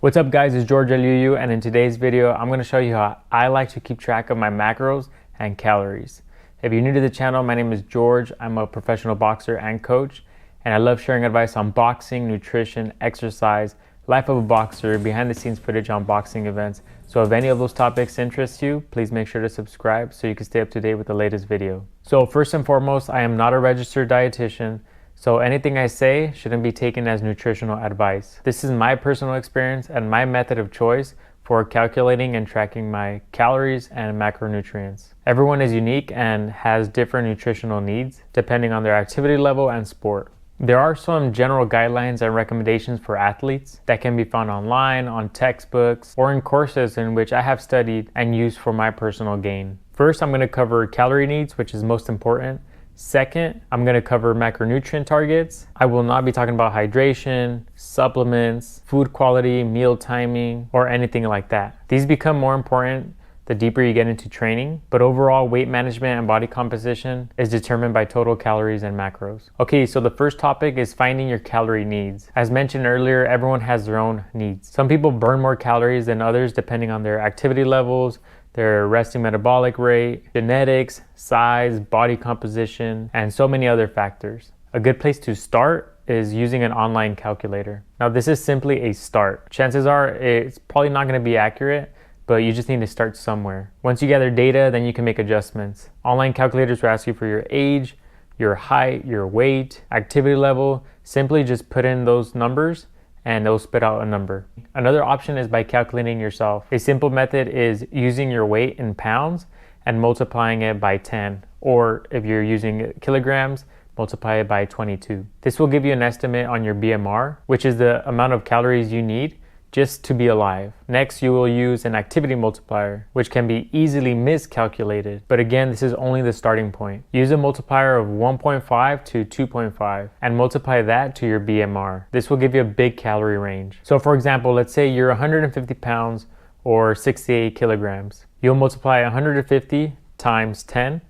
What's up guys, it's George Yuyu, and in today's video I'm going to show you how I like to keep track of my macros and calories. If you're new to the channel, my name is George. I'm a professional boxer and coach, and I love sharing advice on boxing, nutrition, exercise, life of a boxer, behind the scenes footage on boxing events. So if any of those topics interest you, please make sure to subscribe so you can stay up to date with the latest video. So first and foremost, I am not a registered dietitian. So anything I say shouldn't be taken as nutritional advice. This is my personal experience and my method of choice for calculating and tracking my calories and macronutrients. Everyone is unique and has different nutritional needs depending on their activity level and sport. There are some general guidelines and recommendations for athletes that can be found online, on textbooks, or in courses in which I have studied and used for my personal gain. First, I'm going to cover calorie needs, which is most important. Second, I'm going to cover macronutrient targets. I will not be talking about hydration, supplements, food quality, meal timing, or anything like that. These become more important the deeper you get into training, but overall weight management and body composition is determined by total calories and macros. Okay, so the first topic is finding your calorie needs. As mentioned earlier, everyone has their own needs. Some people burn more calories than others depending on their activity levels, their resting metabolic rate, genetics, size, body composition, and so many other factors. A good place to start is using an online calculator. Now, this is simply a start. Chances are it's probably not going to be accurate, but you just need to start somewhere. Once you gather data, then you can make adjustments. Online calculators will ask you for your age, your height, your weight, activity level. Simply just put in those numbers and it'll spit out a number. Another option is by calculating yourself. A simple method is using your weight in pounds and multiplying it by 10. Or if you're using kilograms, multiply it by 22. This will give you an estimate on your BMR, which is the amount of calories you need just to be alive. Next, you will use an activity multiplier, which can be easily miscalculated. But again, this is only the starting point. Use a multiplier of 1.5 to 2.5 and multiply that to your BMR. This will give you a big calorie range. So for example, let's say you're 150 pounds or 68 kilograms. You'll multiply 150 times 10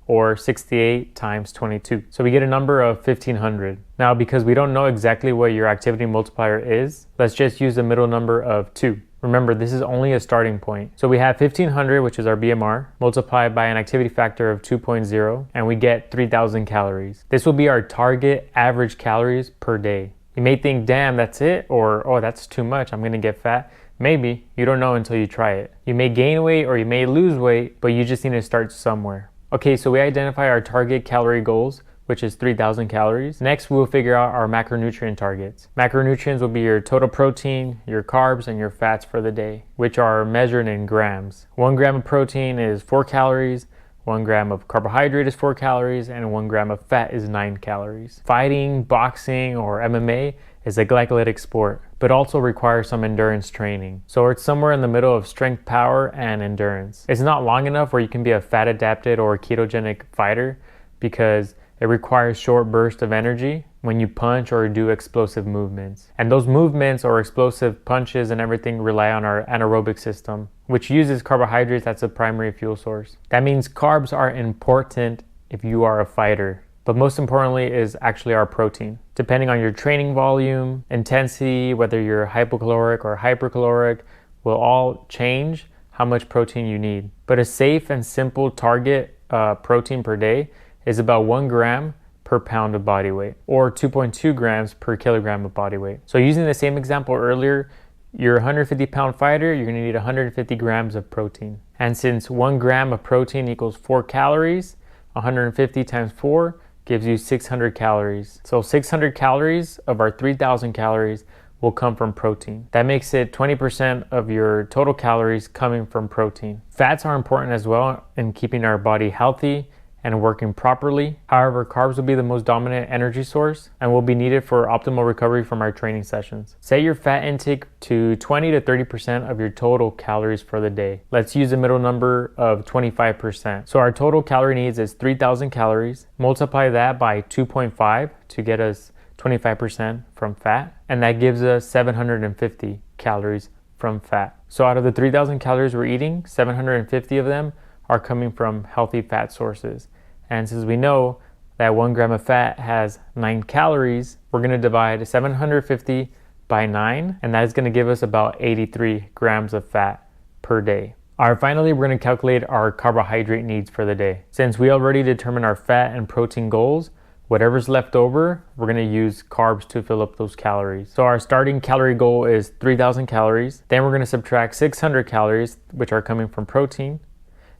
or 68 times 22. So we get a number of 1500. Now, because we don't know exactly what your activity multiplier is, let's just use the middle number of 2. Remember, this is only a starting point. So we have 1500, which is our BMR, multiplied by an activity factor of 2.0, and we get 3000 calories. This will be our target average calories per day. You may think, damn, that's it, or oh, that's too much, I'm gonna get fat. Maybe, you don't know until you try it. You may gain weight or you may lose weight, but you just need to start somewhere. Okay, so we identify our target calorie goals, which is 3000 calories. Next, we'll figure out our macronutrient targets. Macronutrients will be your total protein, your carbs, and your fats for the day, which are measured in grams. 1 gram of protein is 4 calories, 1 gram of carbohydrate is 4 calories, and 1 gram of fat is 9 calories. Fighting, boxing, or MMA is a glycolytic sport, but also requires some endurance training. So it's somewhere in the middle of strength, power, and endurance. It's not long enough where you can be a fat adapted or ketogenic fighter because it requires short bursts of energy when you punch or do explosive movements. And those movements or explosive punches and everything rely on our anaerobic system, which uses carbohydrates as a primary fuel source. That means carbs are important if you are a fighter. But most importantly is actually our protein. Depending on your training volume, intensity, whether you're hypocaloric or hypercaloric, will all change how much protein you need. But a safe and simple target protein per day is about 1 gram per pound of body weight, or 2.2 grams per kilogram of body weight. So using the same example earlier, you're a 150 pound fighter, you're gonna need 150 grams of protein. And since 1 gram of protein equals 4 calories, 150 times 4 gives you 600 calories. So 600 calories of our 3000 calories will come from protein. That makes it 20% of your total calories coming from protein. Fats are important as well in keeping our body healthy and working properly. However, carbs will be the most dominant energy source and will be needed for optimal recovery from our training sessions. Set your fat intake to 20 to 30% of your total calories for the day. Let's use a middle number of 25%. So our total calorie needs is 3000 calories. Multiply that by 2.5 to get us 25% from fat, and that gives us 750 calories from fat. So out of the 3000 calories we're eating, 750 of them are coming from healthy fat sources. And since we know that 1 gram of fat has 9 calories, we're going to divide 750 by 9, and that is going to give us about 83 grams of fat per day. All right, finally, we're going to calculate our carbohydrate needs for the day. Since we already determined our fat and protein goals, whatever's left over, we're going to use carbs to fill up those calories. So our starting calorie goal is 3,000 calories. Then we're going to subtract 600 calories, which are coming from protein,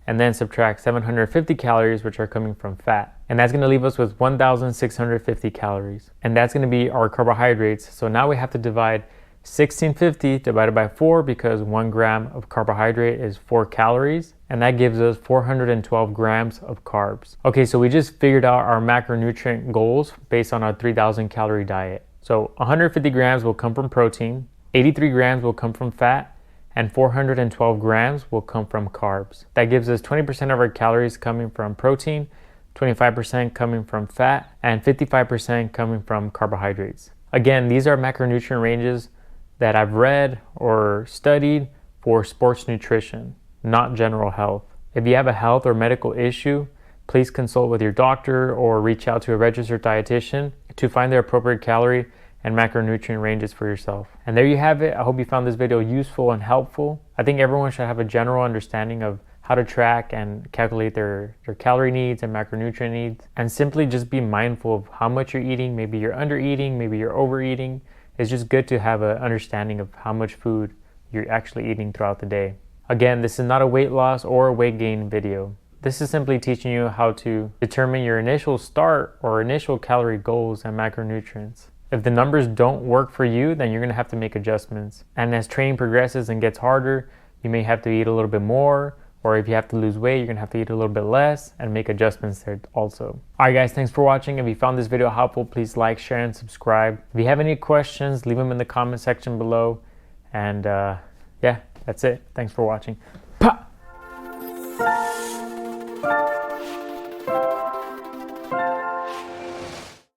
and then subtract 750 calories, which are coming from fat. And that's going to leave us with 1,650 calories. And that's going to be our carbohydrates. So now we have to divide 1650 divided by 4 because 1 gram of carbohydrate is 4 calories, and that gives us 412 grams of carbs. Okay, so we just figured out our macronutrient goals based on our 3,000 calorie diet. So 150 grams will come from protein, 83 grams will come from fat, and 412 grams will come from carbs. That gives us 20% of our calories coming from protein, 25% coming from fat, and 55% coming from carbohydrates. Again, these are macronutrient ranges that I've read or studied for sports nutrition, not general health. If you have a health or medical issue, please consult with your doctor or reach out to a registered dietitian to find the appropriate calorie and macronutrient ranges for yourself. And there you have it. I hope you found this video useful and helpful. I think everyone should have a general understanding of how to track and calculate their calorie needs and macronutrient needs, and simply just be mindful of how much you're eating. Maybe you're under eating, maybe you're overeating. It's just good to have an understanding of how much food you're actually eating throughout the day. Again, this is not a weight loss or a weight gain video. This is simply teaching you how to determine your initial start or initial calorie goals and macronutrients. If the numbers don't work for you, then you're going to have to make adjustments. And as training progresses and gets harder, you may have to eat a little bit more, or if you have to lose weight, you're going to have to eat a little bit less and make adjustments there also. All right, guys, thanks for watching. If you found this video helpful, please like, share, and subscribe. If you have any questions, leave them in the comment section below. And yeah, that's it. Thanks for watching. Pa!